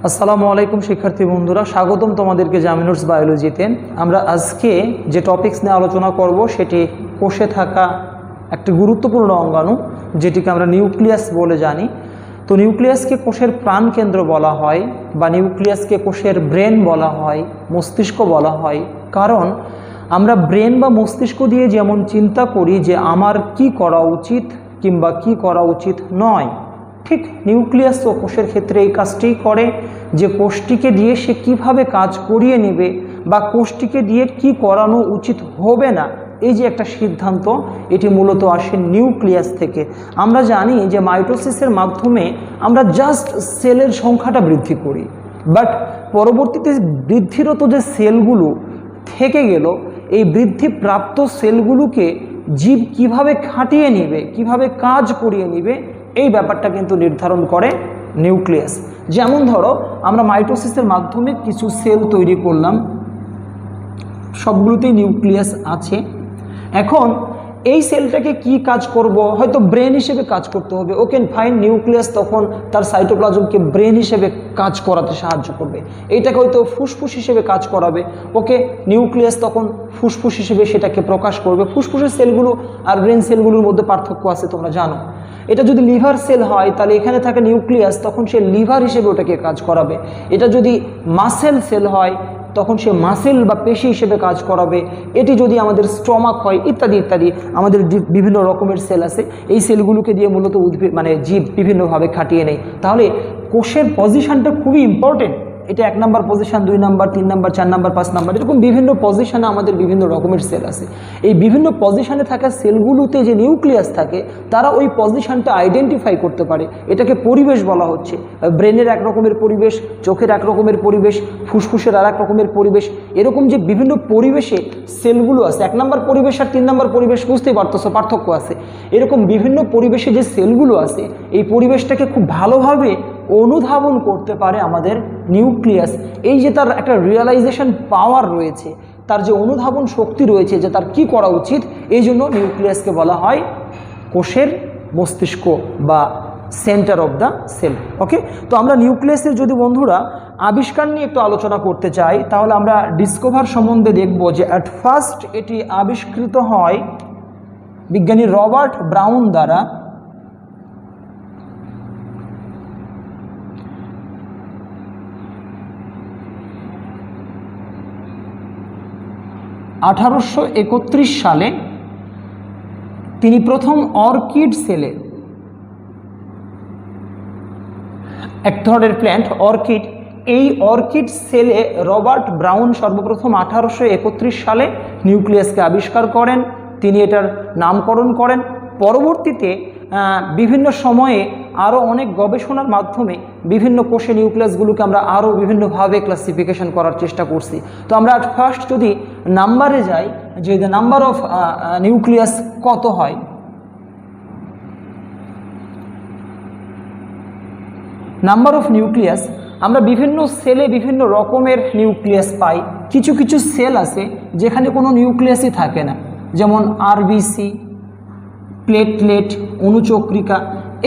আসসালামু আলাইকুম শিক্ষার্থী বন্ধুরা, স্বাগতম তোমাদেরকে জামিনুরস বায়োলজিতে। আমরা আজকে যে টপিকস নিয়ে আলোচনা করব সেটি কোষে থাকা একটি গুরুত্বপূর্ণ অঙ্গাণু, যেটিকে আমরা নিউক্লিয়াস বলে জানি। তো নিউক্লিয়াসকে কোষের প্রাণকেন্দ্র বলা হয় বা নিউক্লিয়াসকে কোষের ব্রেন বলা হয়, মস্তিষ্ক বলা হয়। কারণ আমরা ব্রেন বা মস্তিষ্ক দিয়ে যেমন চিন্তা করি যে আমার কি করা উচিত কিংবা কি করা উচিত নয়, ঠিক নিউক্লিয়াস ও কোষের ক্ষেত্রে এই কাজটিই করে যে কোষটিকে দিয়ে সে কিভাবে কাজ করিয়ে নেবে বা কোষটিকে দিয়ে কি করানো উচিত হবে না, এই যে একটা সিদ্ধান্ত, এটি মূলত আসে নিউক্লিয়াস থেকে। আমরা জানি যে মাইটোসিসের মাধ্যমে আমরা জাস্ট সেলের সংখ্যাটা বৃদ্ধি করি, বাট পরবর্তীতে বৃদ্ধিরত যে সেলগুলো থেকে গেল, এই বৃদ্ধিপ্রাপ্ত সেলগুলোকে জীব কিভাবে খাটিয়ে নেবে, কিভাবে কাজ করিয়ে নেবে, এই ব্যাপারটা কিন্তু নির্ধারণ করে নিউক্লিয়াস। যেমন ধরো আমরা মাইটোসিসের মাধ্যমে কিছু সেল তৈরি করলাম, সবগুলোতেই নিউক্লিয়াস আছে। এখন এই সেলটাকে কি কাজ করব, হয়তো ব্রেন হিসেবে কাজ করতে হবে। ওকে ফাইন, নিউক্লিয়াস তখন তার সাইটোপ্লাজমকে ব্রেন হিসেবে কাজ করাতে সাহায্য করবে। এইটাকে হয়তো ফুসফুস হিসেবে কাজ করাবে। ওকে, নিউক্লিয়াস তখন ফুসফুস হিসেবে সেটাকে প্রকাশ করবে। ফুসফুসের সেলগুলো আর ব্রেন সেলগুলোর মধ্যে পার্থক্য আছে, তোমরা জানো। এটা যদি লিভার সেল হয় তাহলে এখানে থাকে নিউক্লিয়াস, তখন সে লিভার হিসেবে ওটাকে কাজ করাবে। এটা যদি মাসেল সেল হয় তখন সে মাসেল বা পেশি হিসেবে কাজ করাবে। এটি যদি আমাদের স্টমাক হয়, ইত্যাদি ইত্যাদি আমাদের বিভিন্ন রকমের সেল আছে। এই সেলগুলোকে দিয়ে মূলত উদ্ভিদ জীব বিভিন্নভাবে খাটিয়ে নেয়। তাহলে কোষের পজিশনটা খুবই ইম্পর্টেন্ট। এটা 1 নম্বর পজিশন, 2 নম্বর, 3 নম্বর, 4 নম্বর, 5 নম্বর, এরকম বিভিন্ন পজিশনে আমাদের বিভিন্ন রকমের সেল আছে। এই বিভিন্ন পজিশনে থাকা সেলগুলোতে যে নিউক্লিয়াস থাকে, তারা ওই পজিশনটা আইডেন্টিফাই করতে পারে। এটাকে পরিবেশ বলা হচ্ছে। ব্রেনের এক রকমের পরিবেশ, চোখের এক রকমের পরিবেশ, ফুসফুসের আর এক রকমের পরিবেশ। এরকম যে বিভিন্ন পরিবেশে সেলগুলো আছে, 1 নম্বর পরিবেশ আর 3 নম্বর পরিবেশ, বুঝতেই পারতেছো পার্থক্য আছে। এরকম বিভিন্ন পরিবেশে যে সেলগুলো আছে, এই পরিবেশটাকে খুব ভালোভাবে অনুধাবন করতে পারে আমাদের নিউক্লিয়াস। এই যে তার একটা রিয়েলাইজেশন পাওয়ার রয়েছে, তার যে অনুধাবন শক্তি রয়েছে যে তার কি করা উচিত, এই জন্য নিউক্লিয়াসকে বলা হয় কোষের মস্তিষ্ক বা সেন্টার অফ দ্য সেল। ওকে, তো আমরা নিউক্লিয়াসের যদি বন্ধুরা আবিষ্কার নিয়ে একটু আলোচনা করতে চাই, তাহলে আমরা ডিসকভার সম্বন্ধে দেখব যে অ্যাট ফার্স্ট এটি আবিষ্কৃত হয় বিজ্ঞানী রবার্ট ব্রাউন দ্বারা 1831 সালে। তিনি প্রথম অর্কিড সেলে, এক ধরনের প্ল্যান্ট অর্কিড, এই অর্কিড সেলে রবার্ট ব্রাউন সর্বপ্রথম 1831 সালে নিউক্লিয়াসকে আবিষ্কার করেন। তিনি এটার নামকরণ করেন। পরবর্তীতে বিভিন্ন সময়ে আরও অনেক গবেষণার মাধ্যমে বিভিন্ন কোষে নিউক্লিয়াসগুলোকে আমরা আরও বিভিন্নভাবে ক্লাসিফিকেশন করার চেষ্টা করছি। তো আমরা ফার্স্ট যদি নাম্বারে যাই, যে দ্য নাম্বার অফ নিউক্লিয়াস কত হয়। নাম্বার অফ নিউক্লিয়াস, আমরা বিভিন্ন সেলে বিভিন্ন রকমের নিউক্লিয়াস পাই। কিছু কিছু সেল আছে যেখানে কোনো নিউক্লিয়াসই থাকে না, যেমন আরবিসি, প্লেটলেট, অণুচক্রিকা,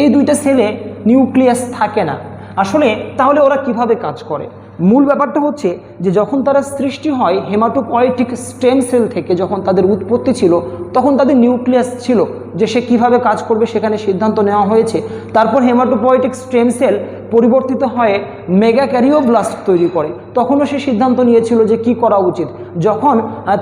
এই দুইটা সেলে নিউক্লিয়াস থাকে না। আসলে তাহলে ওরা কিভাবে কাজ করে? মূল ব্যাপারটা হচ্ছে যে যখন তারা সৃষ্টি হয় হেমাটোপয়েটিক স্টেম সেল থেকে, যখন তাদের উৎপত্তি ছিল তখন তাদের নিউক্লিয়াস ছিল, যে সে কীভাবে কাজ করবে সেখানে সিদ্ধান্ত নেওয়া হয়েছে। তারপর হেমাটোপয়েটিক স্টেম সেল পরিবর্তিত হয়ে মেগা ক্যারিওব্লাস্ট তৈরি করে, তখনও সে সিদ্ধান্ত নিয়েছিল যে কি করা উচিত। যখন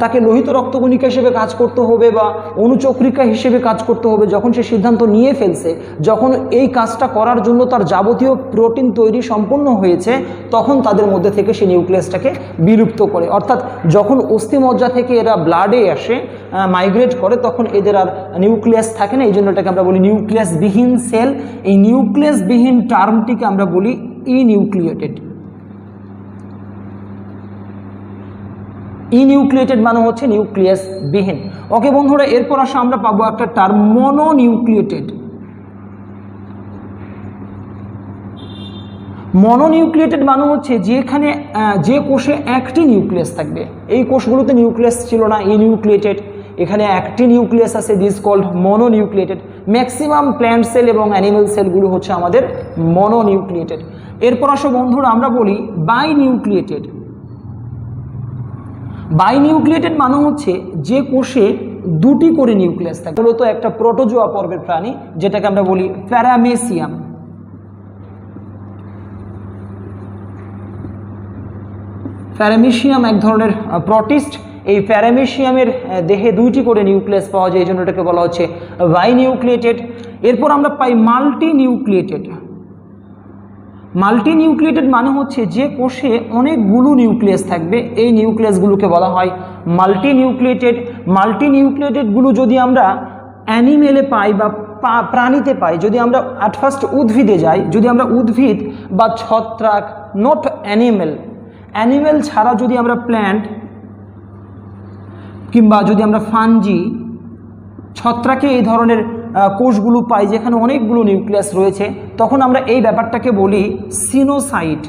তাকে লোহিত রক্তকণিকা হিসেবে কাজ করতে হবে বা অণুচক্রিকা হিসেবে কাজ করতে হবে, যখন সে সিদ্ধান্ত নিয়ে ফেলছে, যখন এই কাজটা করার জন্য তার যাবতীয় প্রোটিন তৈরি সম্পন্ন হয়েছে, তখন তাদের মধ্যে থেকে সে নিউক্লিয়াসটাকে বিলুপ্ত করে। অর্থাৎ যখন অস্থিমজ্জা থেকে এরা ব্লাডে আসে, মাইগ্রেট করে, তখন এদের আর নিউক্লিয়াস থাকে না। এই জন্য এটাকে আমরা বলি নিউক্লিয়াসবিহীন সেল। এই নিউক্লিয়াসবিহীন টার্মটিকে আমরা বলি ইনিউক্লিয়েটেড। ইনিউক্লিয়েটেড মানে হচ্ছে নিউক্লিয়াসবিহীন। ওকে বন্ধুরা, এরপর আসা আমরা পাবো একটা টার্ম মনোনিউক্লিয়েটেড। মনোনিউক্লিয়েটেড মানে হচ্ছে যেখানে যে কোষে একটি নিউক্লিয়াস থাকবে। এই কোষগুলোতে নিউক্লিয়াস ছিল না, ইনিউক্লিয়েটেড। এখানে একটি নিউক্লিয়াস আছে, this called mononucleated. Maximum plant cell এবং অ্যানিমেল সেলগুলো হচ্ছে আমাদের মনোনিউক্লিয়েটেড। এরপর আসো বন্ধুরা আমরা বলি বাইনিউক্লিয়েটেড। বাইনিউক্লিয়েটেড মানে হচ্ছে যে কোষে দুটি করে নিউক্লিয়াস থাকে, মূলত একটা প্রোটোজোয়া পর্বের প্রাণী যেটাকে আমরা বলি প্যারামেসিয়াম। প্যারামেসিয়াম এক ধরনের প্রোটিস্ট। এই প্যারামেসিয়ামের দেহে দুইটি করে নিউক্লিয়াস পাওয়া যায়, এই জন্য এটাকে বলা হচ্ছে বাইনিউক্লিয়েটেড। এরপর আমরা পাই মাল্টিনিউক্লিয়েটেড। মাল্টিনিউক্লিয়েটেড মানে হচ্ছে যে কোষে অনেকগুলো নিউক্লিয়াস থাকবে, এই নিউক্লিয়াসগুলোকে বলা হয় মাল্টিনিউক্লিয়েটেড। মাল্টিনিউক্লিয়েটেডগুলো যদি আমরা অ্যানিমেলে পাই বা প্রাণীতে পাই, যদি আমরা অ্যাট ফার্স্ট উদ্ভিদে যাই, যদি আমরা উদ্ভিদ বা ছত্রাক, নট অ্যানিমেল, অ্যানিমেল ছাড়া যদি আমরা প্ল্যান্ট কিংবা যদি আমরা ফাঞ্জি, ছত্রাকে এই ধরনের কোষগুলো পাই যেখানে অনেকগুলো নিউক্লিয়াস রয়েছে, তখন আমরা এই ব্যাপারটাকে বলি সিনোসাইট।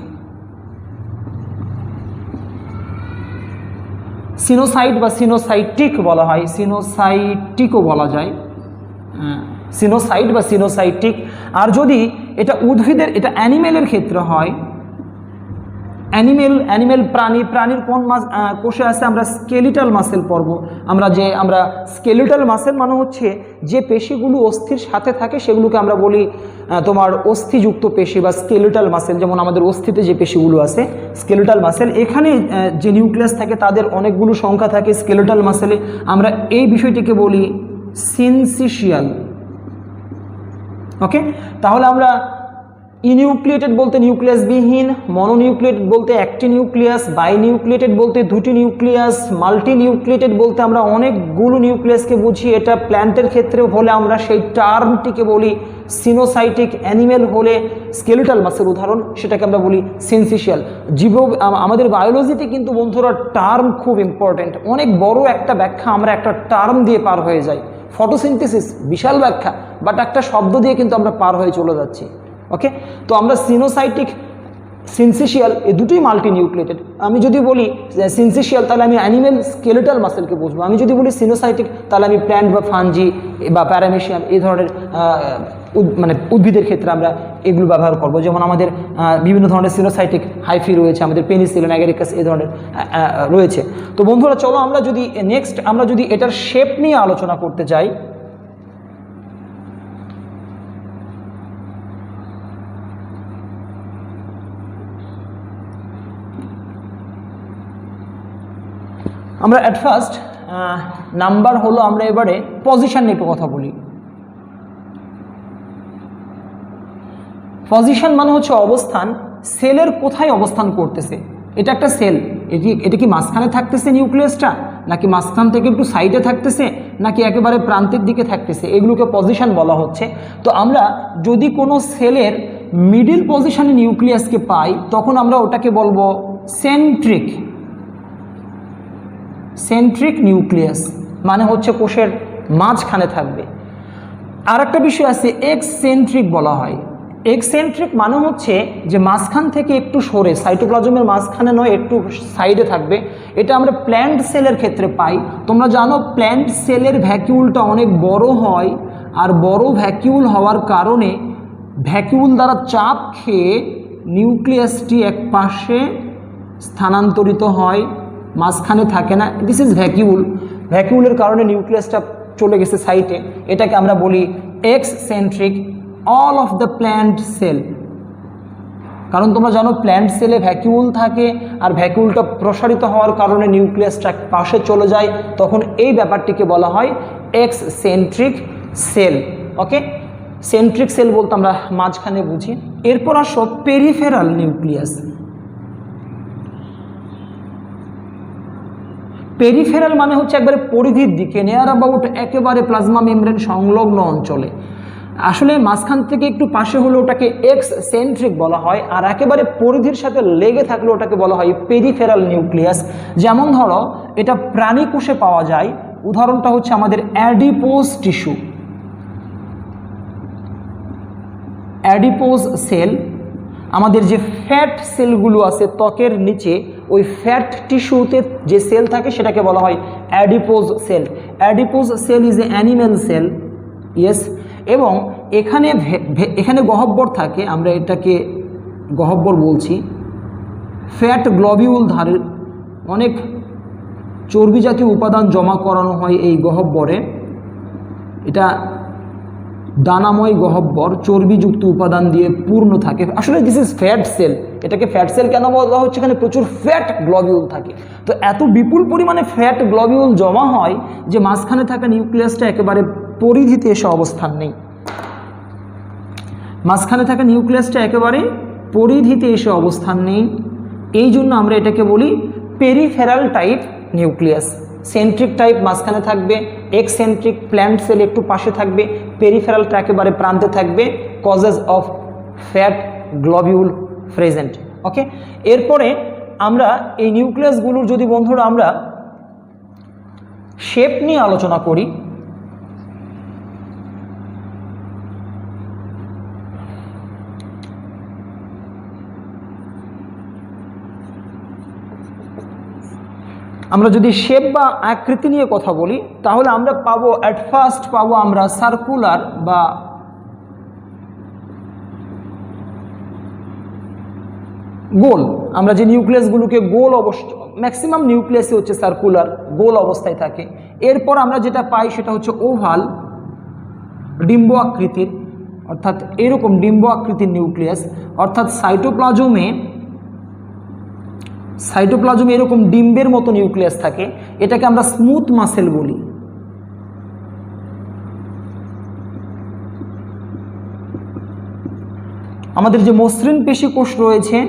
সিনোসাইট বা সিনোসাইটিক বলা হয়, সিনোসাইটিকও বলা যায়, সিনোসাইট বা সিনোসাইটিক। আর যদি এটা উদ্ভিদের, এটা অ্যানিমেলের ক্ষেত্রে হয়, অ্যানিমেল প্রাণীর কোন কোষে আছে, আমরা স্কেলিটাল মাসেল পর্ব, আমরা স্কেলিটাল মাসেল মানে হচ্ছে যে পেশিগুলো অস্থির সাথে থাকে সেগুলোকে আমরা বলি তোমার অস্থিযুক্ত পেশি বা স্কেলিটাল মাসেল। যেমন আমাদের অস্থিতে যে পেশিগুলো আছে স্কেলিটাল মাসেল, এখানে যে নিউক্লিয়াস থাকে তাদের অনেকগুলো সংখ্যা থাকে স্কেলিটাল মাসেলে। আমরা এই বিষয়টিকে বলি সিনসিশিয়াল। ওকে, তাহলে আমরা ইনিউক্লিয়েটেড বলতে নিউক্লিয়াসবিহীন, মনোনিউক্লিয়েটেড বলতে একটি নিউক্লিয়াস, বাইনিউক্লিয়েটেড বলতে দুটি নিউক্লিয়াস, মাল্টিনিউক্লিয়েটেড বলতে আমরা অনেকগুলো নিউক্লিয়াসকে বুঝি। এটা প্ল্যান্টের ক্ষেত্রে হলে আমরা সেই টার্মটিকে বলি সিনোসাইটিক, অ্যানিমেল হলে স্কেলিটাল মাসের উদাহরণ সেটাকে আমরা বলি সিনসিশিয়াল। আমাদের বায়োলজিতে কিন্তু বন্ধুরা টার্ম খুব ইম্পর্টেন্ট, অনেক বড় একটা ব্যাখ্যা আমরা একটা টার্ম দিয়ে পার হয়ে যাই। ফটোসিনথেসিস বিশাল ব্যাখ্যা, বাট একটা শব্দ দিয়ে কিন্তু আমরা পার হয়ে চলে যাচ্ছি। ওকে, তো আমরা সিনোসাইটিক, সিনসিশিয়াল এই দুটোই মাল্টিনিউক্লিয়েটেড। আমি যদি বলি সিনসিশিয়াল তাহলে আমি অ্যানিমেল স্কেলিটাল মাসেলকে বুঝবো, আমি যদি বলি সিনোসাইটিক তাহলে আমি প্ল্যান্ট বা ফাঞ্জি বা প্যারামেসিয়াম এই ধরনের মানে উদ্ভিদের ক্ষেত্রে আমরা এগুলো ব্যবহার করব। যেমন আমাদের বিভিন্ন ধরনের সিনোসাইটিক হাইফি রয়েছে, আমাদের পেনিসিলিন, অ্যাগারিকাস এই ধরনের রয়েছে। তো বন্ধুরা চলো আমরা যদি নেক্সট আমরা যদি এটার শেপ নিয়ে আলোচনা করতে চাই, আমরা অ্যাট ফার্স্ট নাম্বার হলো আমরা এবারে পজিশন নিয়ে একটু কথা বলি। পজিশন মানে হচ্ছে অবস্থান, সেলের কোথায় অবস্থান করতেছে। এটা একটা সেল, এটা কি মাঝখানে থাকতেছে নিউক্লিয়াসটা, নাকি মাঝখান থেকে একটু সাইডে থাকতেছে, নাকি একেবারে প্রান্তের দিকে থাকতেছে, এগুলোকে পজিশন বলা হচ্ছে। তো আমরা যদি কোনো সেলের মিডিল পজিশনে নিউক্লিয়াসকে পাই তখন আমরা ওটাকে বলবো সেন্ট্রিক। সেন্ট্রিক নিউক্লিয়াস মানে হচ্ছে কোষের মাঝখানে থাকবে। আর একটা বিষয় আছে এক্সসেন্ট্রিক বলা হয়। এক্সসেন্ট্রিক মানে হচ্ছে যে মাঝখান থেকে একটু সরে, সাইটোপ্লাজমের মাঝখানে নয় একটু সাইডে থাকবে। এটা আমরা প্ল্যান্ট সেলের ক্ষেত্রে পাই। তোমরা জানো প্ল্যান্ট সেলের ভ্যাকিউলটা অনেক বড় হয়, আর বড় ভ্যাকিউল হওয়ার কারণে ভ্যাকিউল দ্বারা চাপ খেয়ে নিউক্লিয়াসটি এক পাশে স্থানান্তরিত হয়, মাঝখানে থাকে না। This is vacuole. ভ্যাকিউলের কারণে নিউক্লিয়াসটা চলে গেছে সাইটে, এটাকে আমরা বলি eccentric. All of the plant cell, কারণ তোমরা জানো প্ল্যান্ট সেলে ভ্যাকিউল থাকে, আর ভ্যাকিউলটা প্রসারিত হওয়ার কারণে নিউক্লিয়াসটা পাশে চলে যায়, তখন এই ব্যাপারটিকে বলা হয় এক্সসেন্ট্রিক সেল। ওকে, সেন্ট্রিক সেল বলতে আমরা মাঝখানে বুঝি। এরপর আসো পেরিফেরাল নিউক্লিয়াস। পেরিফেরাল মানে হচ্ছে একবারে পরিধির দিকে, নিয়ার অ্যাবাউট একেবারে প্লাজমা মেমব্রেন সংলগ্ন অঞ্চলে। আসলে মাঝখান থেকে একটু পাশে হলে ওটাকে এক্সসেন্ট্রিক বলা হয়, আর একেবারে পরিধির সাথে লেগে থাকলে ওটাকে বলা হয় পেরিফেরাল নিউক্লিয়াস। যেমন ধরো এটা প্রাণী কোষে পাওয়া যায়, উদাহরণটা হচ্ছে আমাদের অ্যাডিপোজ টিস্যু। অ্যাডিপোজ সেল, আমাদের যে ফ্যাট সেলগুলো আছে ত্বকের নিচে, ওই ফ্যাট টিস্যুতে যে সেল থাকে সেটাকে বলা হয় adipose cell. Adipose cell is a animal cell. Yes, এবং এখানে এখানে গহ্বর থাকে, আমরা এটাকে গহ্বর বলছি। ফ্যাট গ্লোবিউল ধারে অনেক চর্বি জাতীয় উপাদান জমা করানো হয় এই গহ্বরে। এটা দানাময় গহ্বর চর্বিযুক্ত উপাদান দিয়ে পূর্ণ থাকে। আসলে দিস ইজ ফ্যাট সেল। এটাকে ফ্যাট সেল কেন বলা হচ্ছে? এখানে প্রচুর ফ্যাট গ্লোবিউল থাকে। তো এত বিপুল পরিমাণে ফ্যাট গ্লোবিউল জমা হয় যে মাঝখানে থাকা নিউক্লিয়াসটা একেবারে পরিধিতে এসে অবস্থান নেই। মাঝখানে থাকা নিউক্লিয়াসটা একেবারে পরিধিতে এসে অবস্থান নেই। এই জন্য আমরা এটাকে বলি peripheral type nucleus. Centric type মাঝখানে থাকবে, এক্সসেন্ট্রিক প্ল্যান্ট সেল একটু পাশে থাকবে, পেরিফেরালটা একেবারে প্রান্তে থাকবে, causes of fat globule present. Okay, এরপরে আমরা এই নিউক্লিয়াসগুলোর যদি বন্ধুরা আমরা শেপ নিয়ে আলোচনা করি, আমরা যদি শেপ বা আকৃতি নিয়ে কথা বলি তাহলে আমরা পাবো অ্যাট ফার্স্ট পাবো আমরা সার্কুলার বা গোল। আমরা যে নিউক্লিয়াসগুলোকে গোল অবস্থা, ম্যাক্সিমাম নিউক্লিয়াসই হচ্ছে সার্কুলার, গোল অবস্থায় থাকে। এরপর আমরা যেটা পাই সেটা হচ্ছে ওভাল, ডিম্ব আকৃতির, অর্থাৎ এরকম ডিম্ব আকৃতির নিউক্লিয়াস। অর্থাৎ সাইটোপ্লাজমে এরকম ডিম্বের মতো নিউক্লিয়াস থাকে। এটাকে আমরা স্মুথ মাসেল বলি। আমাদের যে মসৃণ পেশিকোষ রয়েছে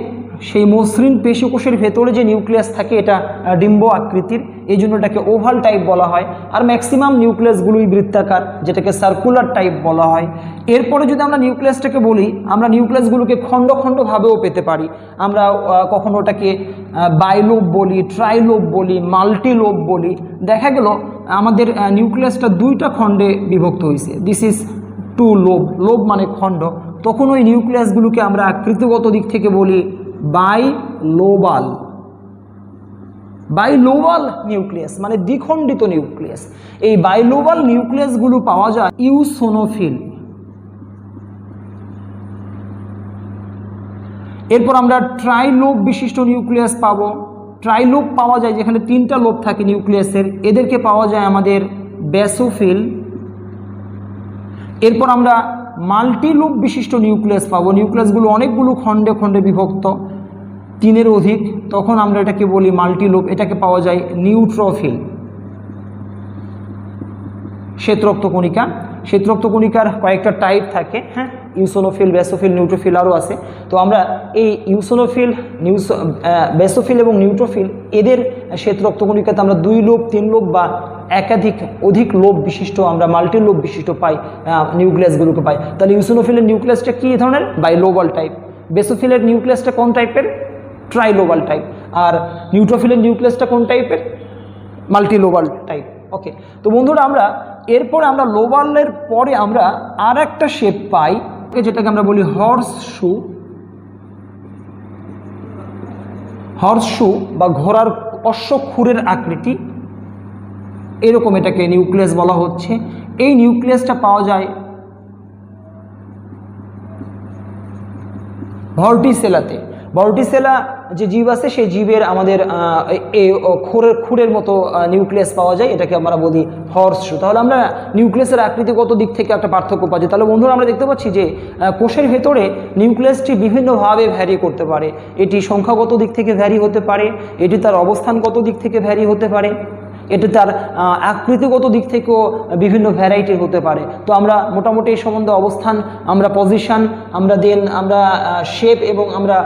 সেই মসৃণ পেশিকোষের ভেতরে যে নিউক্লিয়াস থাকে এটা ডিম্ব আকৃতির, এই জন্য এটাকে ওভাল টাইপ বলা হয়। আর ম্যাক্সিমাম নিউক্লিয়াসগুলোই বৃত্তাকার, যেটাকে সার্কুলার টাইপ বলা হয়। এরপরে যদি আমরা নিউক্লিয়াসটাকে বলি, আমরা নিউক্লিয়াসগুলোকে খণ্ড খণ্ডভাবেও পেতে পারি। আমরা কখনো ওটাকে বাইলোব বলি, ট্রাইলোব বলি, মাল্টিলোব বলি। দেখা গেল আমাদের নিউক্লিয়াসটা দুইটা খণ্ডে বিভক্ত হয়েছে, this is two lobe, lobe মানে খণ্ড। তখন ওই নিউক্লিয়াসগুলোকে আমরা আকৃতিগত দিক থেকে বলি বাইলোবাল নিউক্লিয়াস, মানে দ্বিখণ্ডিত নিউক্লিয়াস। এই বাইলোবাল নিউক্লিয়াসগুলো পাওয়া যায় ইউসোনোফিল। এরপর আমরা ট্রাইলোব বিশিষ্ট নিউক্লিয়াস পাবো। ট্রাইলোব পাওয়া যায় যেখানে তিনটা লোব থাকে নিউক্লিয়াসের, এদেরকে পাওয়া যায় আমাদের বেসোফিল। এরপর আমরা মাল্টিলোব বিশিষ্ট নিউক্লিয়াস পাবো। নিউক্লিয়াসগুলো অনেকগুলো খণ্ডে খণ্ডে বিভক্ত, তিনের অধিক, তখন আমরা এটাকে বলি মাল্টিলোব। এটাকে পাওয়া যায় নিউট্রোফিল। শ্বেতরক্ত কণিকা, শ্বেতরক্ত কণিকার কয়েকটা টাইপ থাকে, হ্যাঁ, ইউসোনোফিল, বেসোফিল, নিউট্রোফিল আরও আছে। তো আমরা এই ইউসোনোফিল, বেসোফিল এবং নিউট্রোফিল এদের শ্বেতরক্ত কণিকাতে আমরা 2 লোব, 3 লোব বা অধিক লোব বিশিষ্ট, আমরা মাল্টি লোব বিশিষ্ট পাই নিউক্লিয়াসগুলোকে পাই। তাহলে ইউসোনোফিলের নিউক্লিয়াসটা কী ধরনের? বাইলোবাল টাইপ। বেসোফিলের নিউক্লিয়াসটা কোন টাইপের? ট্রাইলোবাল টাইপ। আর নিউট্রোফিলের নিউক্লিয়াসটা কোন টাইপের? মাল্টিলোবাল টাইপ। ওকে, তো বন্ধুরা আমরা এরপরে আমরা লোবালের পরে আমরা আর একটা শেপ পাই, যেটাকে আমরা বলি হর্সশু বা ঘোড়ার অশ্বক্ষুরের আকৃতি, এরকম এটাকে নিউক্লিয়াস বলা হচ্ছে। এই নিউক্লিয়াসটা পাওয়া যায় ভর্টিসেলাতে। ভর্টিসেলা যে জীব আছে সেই জীবের আমাদের এই খুরের মতো নিউক্লিয়াস পাওয়া যায়, এটাকে আমরা বলি হর্সশু। তাহলে আমরা নিউক্লিয়াসের আকৃতিগত দিক থেকে একটা পার্থক্য পাচ্ছি। তাহলে বন্ধুরা আমরা দেখতে পাচ্ছি যে কোষের ভেতরে নিউক্লিয়াসটি বিভিন্নভাবে ভ্যারি করতে পারে। এটি সংখ্যাগত দিক থেকে ভ্যারি হতে পারে, এটি তার অবস্থানগত দিক থেকে ভ্যারি হতে পারে, এটি তার আকৃতিগত দিক থেকেও বিভিন্ন ভ্যারাইটির হতে পারে। তো আমরা মোটামুটি এই সম্বন্ধে অবস্থান, আমরা পজিশন, আমরা আমরা শেপ এবং আমরা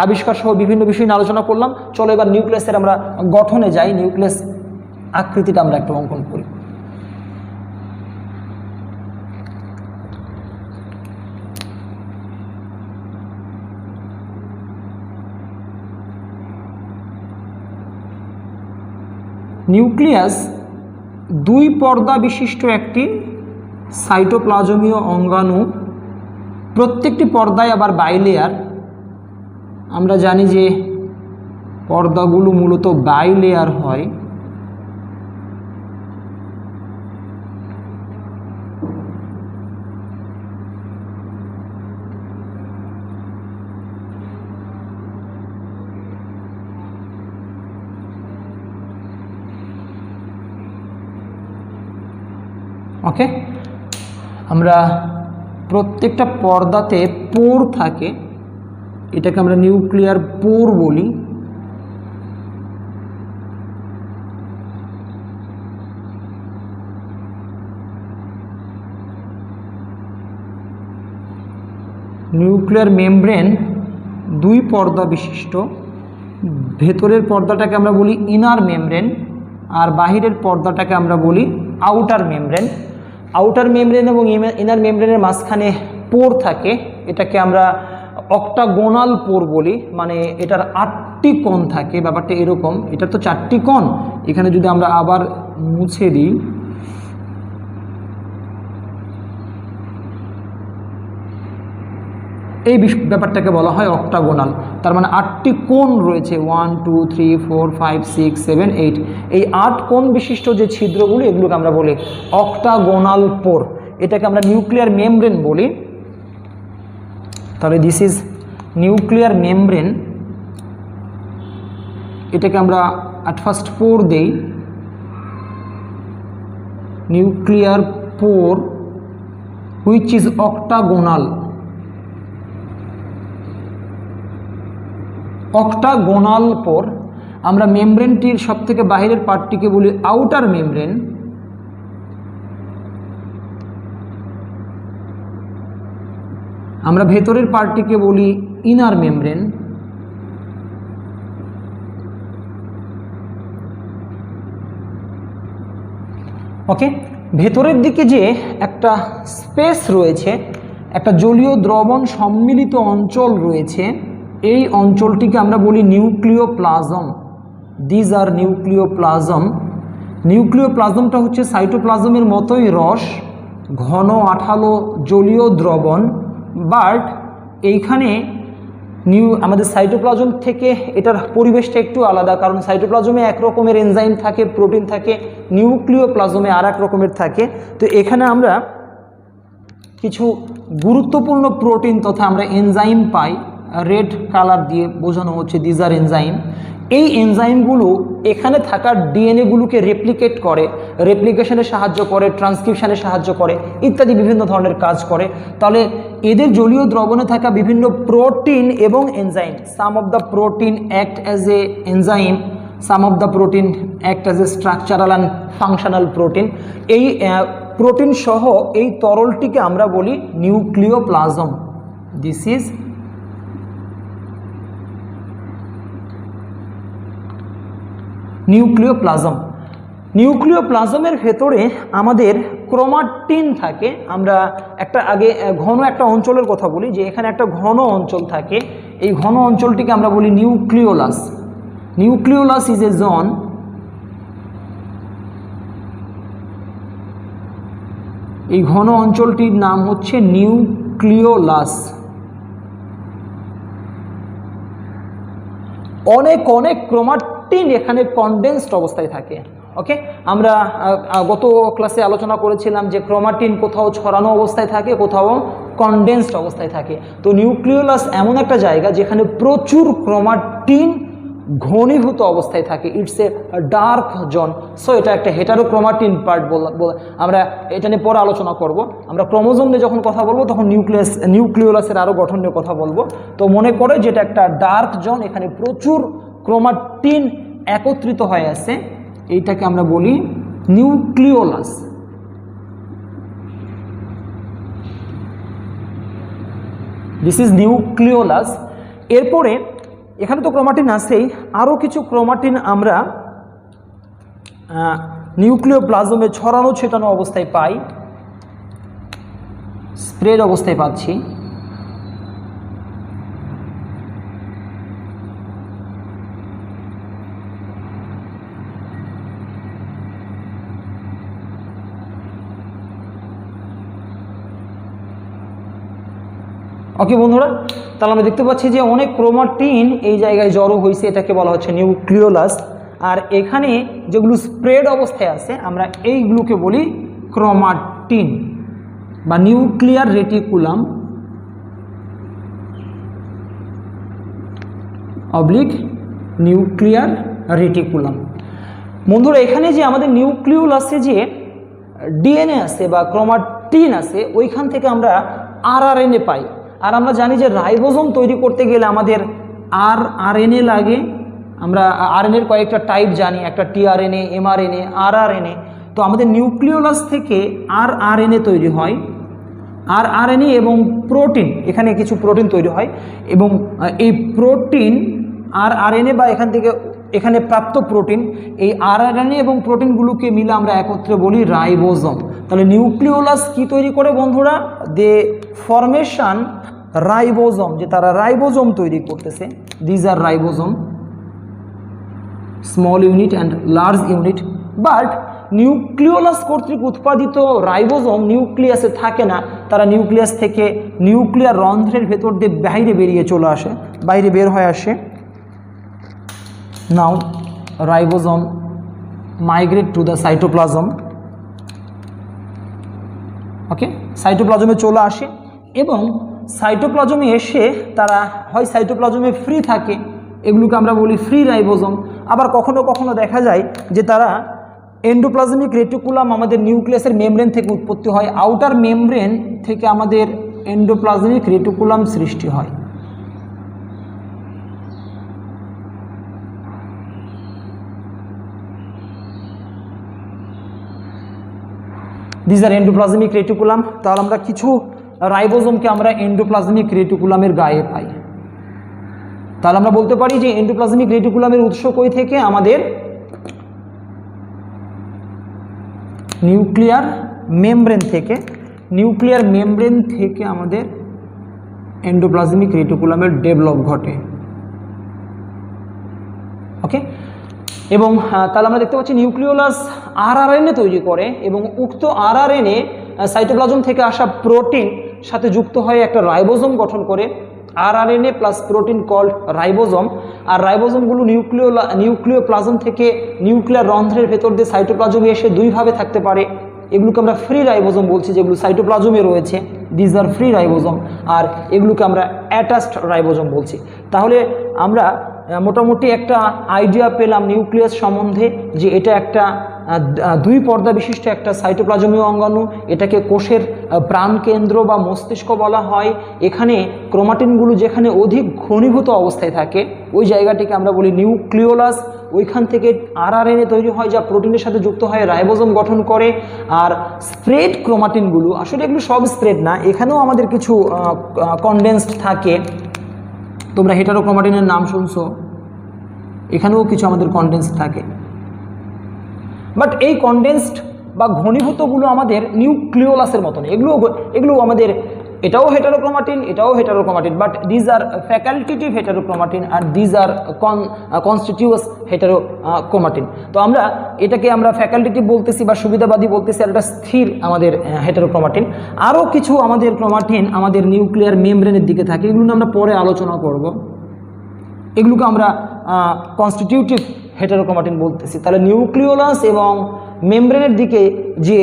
আবিষ্কার সহ বিভিন্ন বিষয় নিয়ে আলোচনা করলাম। চলো এবার নিউক্লিয়াসের আমরা গঠনে যাই, নিউক্লিয়াস আকৃতিটা আমরা একটু অঙ্কন করি। নিউক্লিয়াস 2 পর্দা বিশিষ্ট একটি সাইটোপ্লাজমীয় অঙ্গাণু। প্রত্যেকটি পর্দায় আবার বাইলেয়ার। আমরা জানি যে পর্দাগুলো মূলত বাইলেয়ার হয়। ওকে, আমরা প্রত্যেকটা পর্দাতে পোর থাকে, এটাকে আমরা নিউক্লিয়ার পোর বলি। নিউক্লিয়ার মেমব্রেন দুই পর্দা বিশিষ্ট, ভেতরের পর্দাটাকে আমরা বলি ইনার মেমব্রেন আর বাহিরের পর্দাটাকে আমরা বলি আউটার মেমব্রেন। আউটার মেমব্রেন এবং ইনার মেমব্রেনের মাঝখানে পোর থাকে, এটাকে আমরা অক্টাগোনাল পোর বলি, মানে এটার 8টি কোণ থাকে। ব্যাপারটা এরকম, এটার তো 4টি কোণ, এখানে যদি আমরা আবার মুছে দিই, এই ব্যাপারটাকে বলা হয় অক্টাগোনাল। তার মানে 8টি কোণ রয়েছে, 1 2 3 4 5 6 7 8। এই 8 কোণ বিশিষ্ট যে ছিদ্রগুলো, এগুলোকে আমরা বলি অক্টাগোনাল পোর। এটাকে আমরা নিউক্লিয়ার মেমব্রেন বলি। তাহলে দিস ইজ নিউক্লিয়ার মেমব্রেন, এটাকে আমরা অ্যাট ফার্স্ট পোর দেই, nuclear pore which is octagonal. Octagonal pore. আমরা মেমব্রেনটির সবথেকে বাইরের পার্টটিকে বলি আউটার মেমব্রেন, আমরা ভেতরের পার্টটিকে বলি ইনার মেমব্রেন। ওকে, ভেতরের দিকে যে একটা স্পেস রয়েছে, একটা জলীয় দ্রবণ সম্মিলিত অঞ্চল রয়েছে, এই অঞ্চলটিকে আমরা বলি নিউক্লিওপ্লাজম। These are nucleoplasm. নিউক্লিওপ্লাজমটা হচ্ছে সাইটোপ্লাজমের মতোই রস, ঘন আঠালো জলীয় দ্রবণ, বাট এইখানে আমাদের সাইটোপ্লাজম থেকে এটার পরিবেশটা একটু আলাদা, কারণ সাইটোপ্লাজমে এক রকমের এনজাইম থাকে, প্রোটিন থাকে, নিউক্লিওপ্লাজমে আর এক রকমের থাকে। তো এখানে আমরা কিছু গুরুত্বপূর্ণ প্রোটিন তথা আমরা এনজাইম পাই, রেড কালার দিয়ে বোঝানো হচ্ছে দিজ আর এনজাইম। এই এনজাইমগুলো এখানে থাকা ডিএনএগুলোকে রেপ্লিকেট করে, রেপ্লিকেশনে সাহায্য করে, ট্রান্সক্রিপশনে সাহায্য করে, ইত্যাদি বিভিন্ন ধরনের কাজ করে। তাহলে এদের জলীয় দ্রবণে থাকা বিভিন্ন প্রোটিন এবং enzyme, some of the protein act as a enzyme, some of the protein act as a structural and functional protein. এই প্রোটিন সহ এই তরলটিকে আমরা বলি নিউক্লিওপ্লাজম। This is nucleoplasm. নিউক্লিওপ্লাজমের ভেতরে আমাদের ক্রোমাটিন থাকে। আমরা আগে ঘন একটা অঞ্চলের কথা বলি, যে এখানে একটা ঘন অঞ্চল থাকে, এই ঘন অঞ্চলটিকে আমরা বলি nucleolus. Nucleolus is a zone এই ঘন অঞ্চলটির নাম হচ্ছে নিউক্লিওলাস। অনেক ক্রোমাটিন এখানে কনডেন্সড অবস্থায় থাকে। ওকে, আমরা গত ক্লাসে আলোচনা করেছিলাম যে ক্রোমাটিন কোথাও ছড়ানো অবস্থায় থাকে, কোথাও কনডেন্সড অবস্থায় থাকে। তো নিউক্লিওলাস এমন একটা জায়গা যেখানে প্রচুর ক্রোমাটিন ঘনীভূত অবস্থায় থাকে। It's a dark zone. So এটা একটা হেটারোক্রোমাটিন পার্ট আমরা এটা নিয়ে পরে আলোচনা করব। আমরা ক্রোমোজোম নিয়ে যখন কথা বলবো তখন নিউক্লিওলাসের আরও গঠন নিয়ে কথা বলবো। তো মনে করে যেটা একটা ডার্ক জোন, এখানে প্রচুর ক্রোমাটিন একত্রিত হয়ে আছে, এইটাকে আমরা বলি নিউক্লিওলাস। This is nucleolus. এরপরে এখানে তো ক্রোমাটিন আছেই, আরও কিছু ক্রোমাটিন আমরা নিউক্লিওপ্লাজমে ছড়ানো ছিটানো অবস্থায় পাই, স্প্রেড অবস্থায় পাচ্ছি। ওকে বন্ধুরা, তাহলে আমরা দেখতে পাচ্ছি যে অনেক ক্রোমাটিন এই জায়গায় জড়ো হয়েছে, এটাকে বলা হচ্ছে নিউক্লিওলাস। আর এখানে যেগুলো স্প্রেড অবস্থায় আছে আমরা এইগুলোকে বলি ক্রোমাটিন বা nuclear reticulum oblique nuclear reticulum. বন্ধুরা, এখানে যে আমাদের নিউক্লিওলাসে যে ডিএনএ আছে বা ক্রোমাটিন আছে, ওইখান থেকে আমরা আরআরএনএ পাই। আর আমরা জানি যে রাইবোজোম তৈরি করতে গেলে আমাদের আরআরএনএ লাগে। আমরা আরএনএর কয়েকটা টাইপ জানি, একটা টিআরএনএ, এমআরএনএ, আরআরএনএ। তো আমাদের নিউক্লিওলাস থেকে আরআরএনএ তৈরি হয়, আরআরএনএ এবং প্রোটিন, এখানে কিছু প্রোটিন তৈরি হয় এবং এই প্রোটিন আরআরএনএ বা এখানে প্রাপ্ত প্রোটিন, এই আরআরএনএ এবং প্রোটিনগুলোকে মিলে আমরা একত্রে বলি রাইবোজোম। তাহলে নিউক্লিওলাস কি তৈরি করে বন্ধুরা? দে ফরমেশন রাইবোজোম, যে তারা রাইবোজোম তৈরি করতেছে। These are ribosome, small unit and large unit. But nucleolus কর্তৃক উৎপাদিত রাইবোজোম নিউক্লিয়াসে থাকে না, তারা নিউক্লিয়াস থেকে নিউক্লিয়ার রন্ধ্রের ভেতর দিয়ে বাইরে বেরিয়ে চলে আসে, বাইরে বের হয়ে আসে। Now ribosome migrate to the cytoplasm. Okay, সাইটোপ্লাজমে চলে আসে এবং সাইটোপ্লাজমে এসে তারা হয় সাইটোপ্লাজমে ফ্রি থাকে, এগুলোকে আমরা বলি ফ্রি রাইবোজোম। আবার কখনো কখনো দেখা যায় যে তারা এন্ডোপ্লাজমিক রেটিকুলাম, আমাদের নিউক্লিয়াসের মেমব্রেন থেকে উৎপত্তি হয়, আউটার মেমব্রেন থেকে আমাদের এন্ডোপ্লাজমিক রেটিকুলাম সৃষ্টি হয়। This are endoplasmic reticulum. তাহলে আমরা কিছু রাইবোজোমকে আমরা এন্ডোপ্লাজমিক রেটিকুলামের গায়ে পাই। তাহলে আমরা বলতে পারি যে এন্ডোপ্লাজমিক রেটিকুলামের উৎস কই থেকে? আমাদের নিউক্লিয়ার মেমব্রেন থেকে। নিউক্লিয়ার মেমব্রেন থেকে আমাদের এন্ডোপ্লাজমিক রেটিকুলামের ডেভেলপ ঘটে। ওকে, এবং তাহলে আমরা দেখতে পাচ্ছি নিউক্লিওলাস আরআরএনএ তৈরি করে এবং উক্ত আরআরএনএ সাইটোপ্লাজম থেকে আসা প্রোটিন সাথে যুক্ত হয়ে একটা রাইবোজোম গঠন করে। RRNA plus protein called ribosome. আর রাইবোজোমগুলো নিউক্লিওপ্লাজম থেকে নিউক্লিয়ার রন্ধ্রের ভেতর দিয়ে সাইটোপ্লাজমে এসে দুইভাবে থাকতে পারে। এগুলোকে আমরা ফ্রি রাইবোজোম বলছি, যেগুলো সাইটোপ্লাজমে রয়েছে। These are free ribosome. আর এগুলোকে আমরা অ্যাটাচড রাইবোজোম বলছি। তাহলে আমরা মোটামুটি একটা আইডিয়া পেলাম নিউক্লিয়াস সম্বন্ধে, যে এটা একটা দুই পর্দা বিশিষ্ট একটা সাইটোপ্লাজমীয় অঙ্গাণু। এটাকে কোষের প্রাণকেন্দ্র বা মস্তিষ্ক বলা হয়। এখানে ক্রোমাটিনগুলো যেখানে অধিক ঘনীভূত অবস্থায় থাকে ওই জায়গাটিকে আমরা বলি নিউক্লিওলাস। ওইখান থেকে আরআরএনএ তৈরি হয় যা প্রোটিনের সাথে যুক্ত হয়ে রাইবোজোম গঠন করে। আর স্প্রেড ক্রোমাটিনগুলো, আসলে এগুলো সব স্প্রেড না, এখানেও আমাদের কিছু কনডেন্সড থাকে। তোমরা হেটারোক্রোমাটিনের নাম শুনছো, এখানেও কিছু আমাদের কনডেন্স থাকে। বাট এই কনডেন্সড বা ঘনীভূতগুলো আমাদের নিউক্লিওলাসের মতন। এগুলো আমাদের, এটাও হেটারোক্রোমাটিন, এটাও heterochromatin, but these are facultative heterochromatin আর দিজ আর কনস্টিটিউয়াস হেটারোক্রোমাটিন। তো আমরা এটাকে আমরা ফ্যাকাল্টেটিভ বলতেছি বা সুবিধাবাদী বলতেছি, আর এটা স্থির আমাদের হেটারোক্রোমাটিন। আরও কিছু আমাদের ক্রোমাটিন আমাদের নিউক্লিয়ার মেমব্রেনের দিকে থাকে, এগুলো আমরা পরে আলোচনা করব। এগুলোকে আমরা কনস্টিটিউটিভ হেটারোক্রোমাটিন বলতেছি। তাহলে নিউক্লিওলাস এবং মেমব্রেনের দিকে যে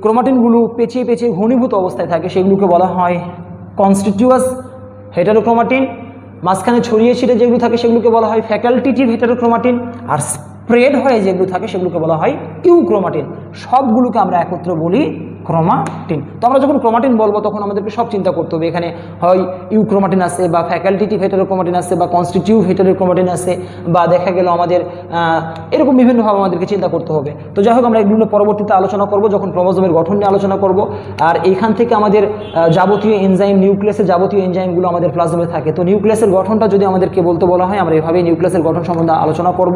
ক্রোমাটিনগুলো পেঁচিয়ে পেঁচিয়ে ঘনীভূত অবস্থায় থাকে সেগুলোকে বলা হয় কনস্টিটিউয়াস হেটারোক্রোমাটিন। মাঝখানে ছড়িয়ে ছিটে যেগুলো থাকে সেগুলোকে বলা হয় ফ্যাকাল্টেটিভ হেটারোক্রোমাটিন। আর স্প্রেড হয়ে যেগুলো থাকে সেগুলোকে বলা হয় ইউক্রোমাটিন। সবগুলোকে আমরা একত্রে বলি ক্রোমাটিন। তো আমরা যখন ক্রোমাটিন বলবো তখন আমাদেরকে সব চিন্তা করতে হবে, এখানে হয় ইউক্রোমাটিন আছে বা ফ্যাকাল্টেটিভ হেটারোক্রোমাটিন আছে বা কনস্টিটিউটিভ হেটারোক্রোমাটিন আছে, বা দেখা গেল আমাদের এরকম বিভিন্নভাবে আমাদেরকে চিন্তা করতে হবে। তো যাই হোক, আমরা এগুলো পরবর্তীতে আলোচনা করব যখন ক্রোমোজোমের গঠন নিয়ে আলোচনা করব। আর এইখান থেকে আমাদের যাবতীয় এনজাইম, নিউক্লিয়াসের যাবতীয় এনজাইমগুলো আমাদের প্লাজমে থাকে। তো নিউক্লিয়াসের গঠনটা যদি আমাদেরকে বলতে বলা হয়, আমরা এভাবেই নিউক্লিয়াসের গঠন সম্বন্ধে আলোচনা করব।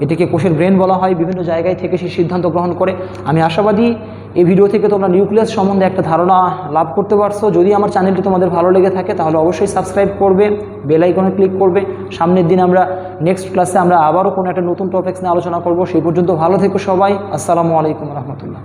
এটাকে কোষের ব্রেন বলা হয়। বিভিন্ন জায়গায় থেকে সেই সিদ্ধান্ত গ্রহণ করে। আমি আশাবাদী এই ভিডিও থেকে তোমরা নিউক্লিয়াস সম্বন্ধে একটা ধারণা লাভ করতে পারছো। যদি আমার চ্যানেলটি তোমাদের ভালো লেগে থাকে তাহলে অবশ্যই সাবস্ক্রাইব করবে, বেল আইকনে ক্লিক করবে। সামনের দিন আমরা নেক্সট ক্লাসে আমরা আবারও কোনো একটা নতুন টপিকস নিয়ে আলোচনা করব। সেই পর্যন্ত ভালো থেকো সবাই। আসসালামু আলাইকুম রহমতুল্লাহ।